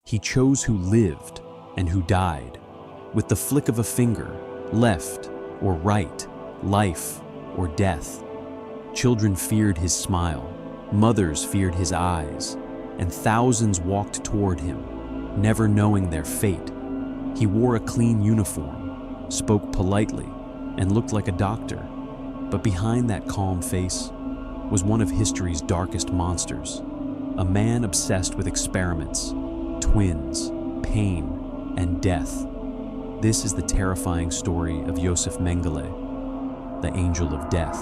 He chose who lived and who died. With the flick of a finger, left or right, life or death. Children feared his smile, mothers feared his eyes, and thousands walked toward him, never knowing their fate. He wore a clean uniform, spoke politely, and looked like a doctor. But behind that calm face was one of history's darkest monsters, a man obsessed with experiments, twins, pain, and death. This is the terrifying story of Josef Mengele, the angel of death.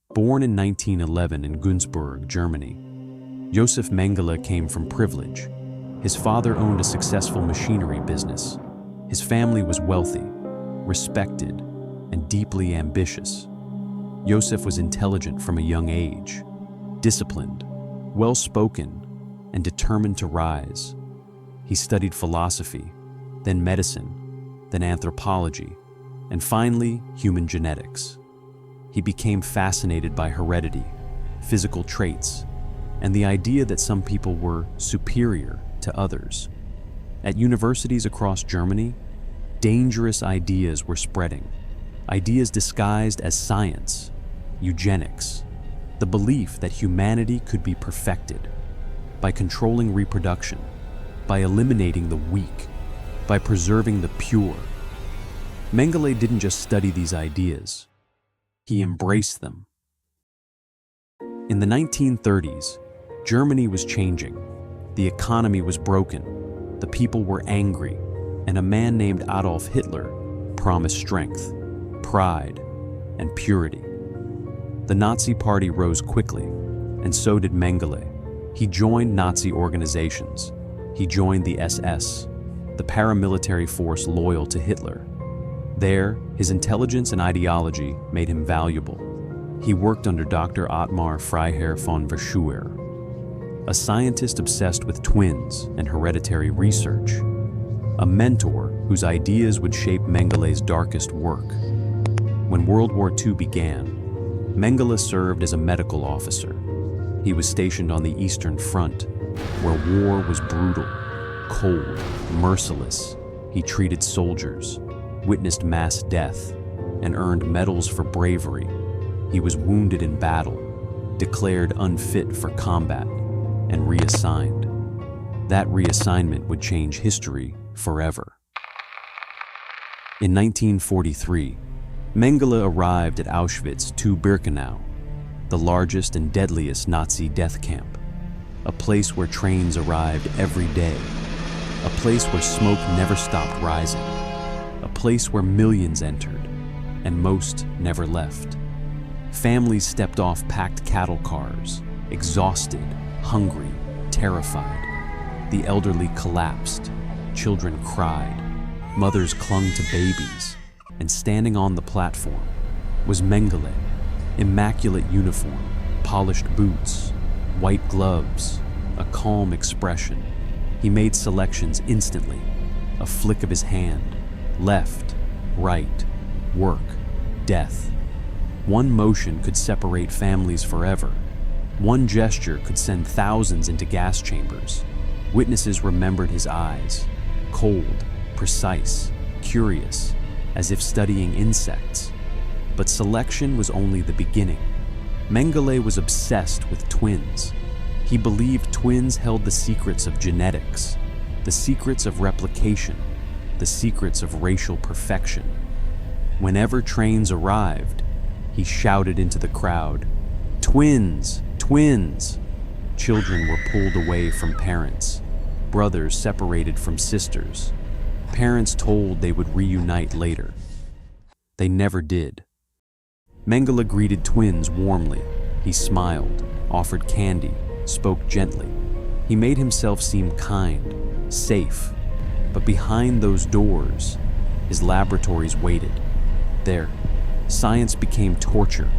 Born in 1911 in Günzburg, Germany, Josef Mengele came from privilege. His father owned a successful machinery business. His family was wealthy, respected, and deeply ambitious. Josef was intelligent from a young age, disciplined, well-spoken, and determined to rise. He studied philosophy, then medicine, then anthropology, and finally human genetics. He became fascinated by heredity, physical traits, and the idea that some people were superior to others. At universities across Germany, dangerous ideas were spreading, ideas disguised as science, eugenics, the belief that humanity could be perfected by controlling reproduction, by eliminating the weak, by preserving the pure. Mengele didn't just study these ideas, he embraced them. In the 1930s, Germany was changing. The economy was broken, the people were angry, and a man named Adolf Hitler promised strength, pride, and purity. The Nazi Party rose quickly, and so did Mengele. He joined Nazi organizations. He joined the SS, the paramilitary force loyal to Hitler. There, his intelligence and ideology made him valuable. He worked under Dr. Ottmar Freiherr von Verschuer, a scientist obsessed with twins and hereditary research, a mentor whose ideas would shape Mengele's darkest work. When World War II began, Mengele served as a medical officer. He was stationed on the Eastern Front, where war was brutal, cold, merciless. He treated soldiers, witnessed mass death, and earned medals for bravery. He was wounded in battle, declared unfit for combat, and reassigned. That reassignment would change history forever. In 1943, Mengele arrived at Auschwitz-Birkenau, the largest and deadliest Nazi death camp, a place where trains arrived every day, a place where smoke never stopped rising, a place where millions entered, and most never left. Families stepped off packed cattle cars, exhausted, hungry, terrified. The elderly collapsed, children cried, mothers clung to babies, and standing on the platform was Mengele, immaculate uniform, polished boots, white gloves, a calm expression. He made selections instantly, a flick of his hand, left, right, work, death. One motion could separate families forever. One gesture could send thousands into gas chambers. Witnesses remembered his eyes, cold, precise, curious, as if studying insects. But selection was only the beginning. Mengele was obsessed with twins. He believed twins held the secrets of genetics, the secrets of replication, the secrets of racial perfection. Whenever trains arrived, he shouted into the crowd, "Twins! Twins!" Children were pulled away from parents, brothers separated from sisters, parents told they would reunite later. They never did. Mengele greeted twins warmly. He smiled, offered candy, spoke gently. He made himself seem kind, safe. But behind those doors, his laboratories waited. There, science became torture.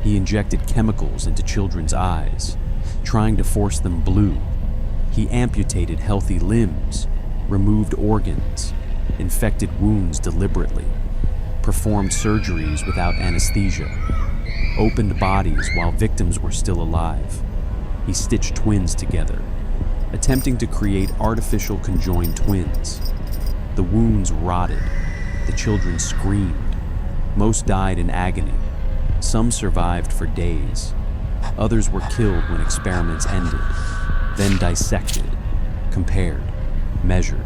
He injected chemicals into children's eyes, trying to force them blue. He amputated healthy limbs, removed organs, infected wounds deliberately, performed surgeries without anesthesia, opened bodies while victims were still alive. He stitched twins together, attempting to create artificial conjoined twins. The wounds rotted. The children screamed. Most died in agony. Some survived for days. Others were killed when experiments ended, then dissected, compared, measured,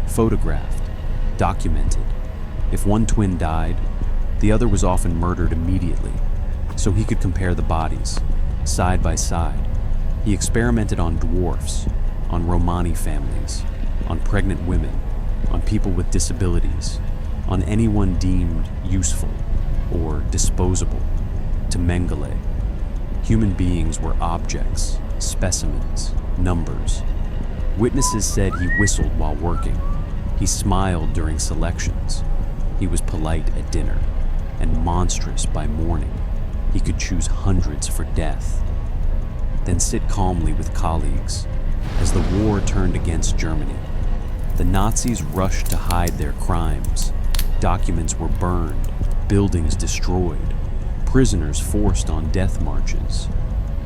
photographed, documented. If one twin died, the other was often murdered immediately, so he could compare the bodies, side by side. He experimented on dwarfs, on Romani families, on pregnant women, on people with disabilities, on anyone deemed useful or disposable. To Mengele, human beings were objects, specimens, numbers. Witnesses said he whistled while working. He smiled during selections. He was polite at dinner and monstrous by morning. He could choose hundreds for death, then sit calmly with colleagues. As the war turned against Germany, the Nazis rushed to hide their crimes. Documents were burned, buildings destroyed, prisoners forced on death marches.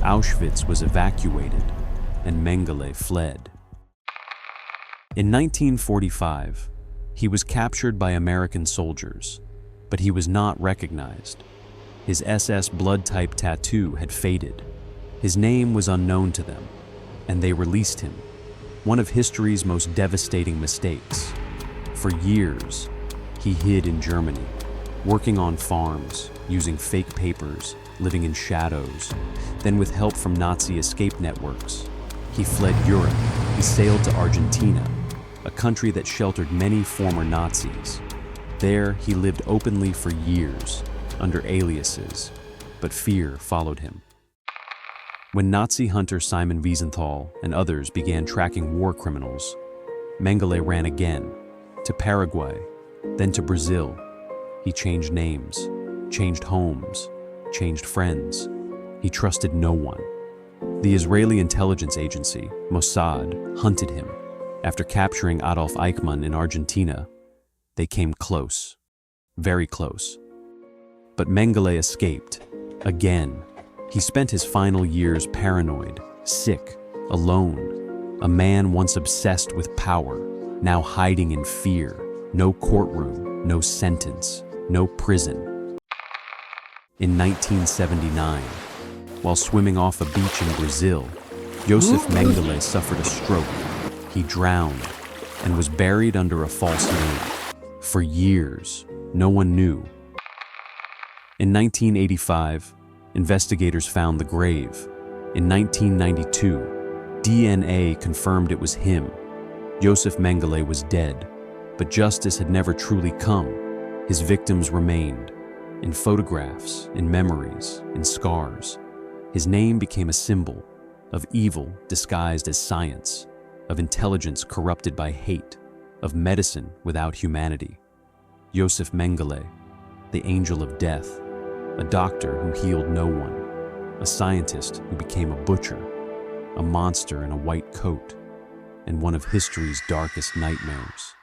Auschwitz was evacuated, and Mengele fled. In 1945, he was captured by American soldiers, but he was not recognized. His SS blood type tattoo had faded. His name was unknown to them, and they released him. One of history's most devastating mistakes. For years, he hid in Germany, working on farms, using fake papers, living in shadows. Then with help from Nazi escape networks, he fled Europe. He sailed to Argentina, a country that sheltered many former Nazis. There, he lived openly for years, under aliases, but fear followed him. When Nazi hunter Simon Wiesenthal and others began tracking war criminals, Mengele ran again, to Paraguay, then to Brazil. He changed names, changed homes, changed friends. He trusted no one. The Israeli intelligence agency, Mossad, hunted him. After capturing Adolf Eichmann in Argentina, they came close, very close. But Mengele escaped, again. He spent his final years paranoid, sick, alone. A man once obsessed with power, now hiding in fear. No courtroom, no sentence, no prison. In 1979, while swimming off a beach in Brazil, Josef Mengele suffered a stroke. He drowned and was buried under a false name. For years, no one knew. In 1985, investigators found the grave. In 1992, DNA confirmed it was him. Josef Mengele was dead, but justice had never truly come. His victims remained, in photographs, in memories, in scars. His name became a symbol of evil disguised as science, of intelligence corrupted by hate, of medicine without humanity. Josef Mengele, the angel of death, a doctor who healed no one, a scientist who became a butcher, a monster in a white coat, and one of history's darkest nightmares.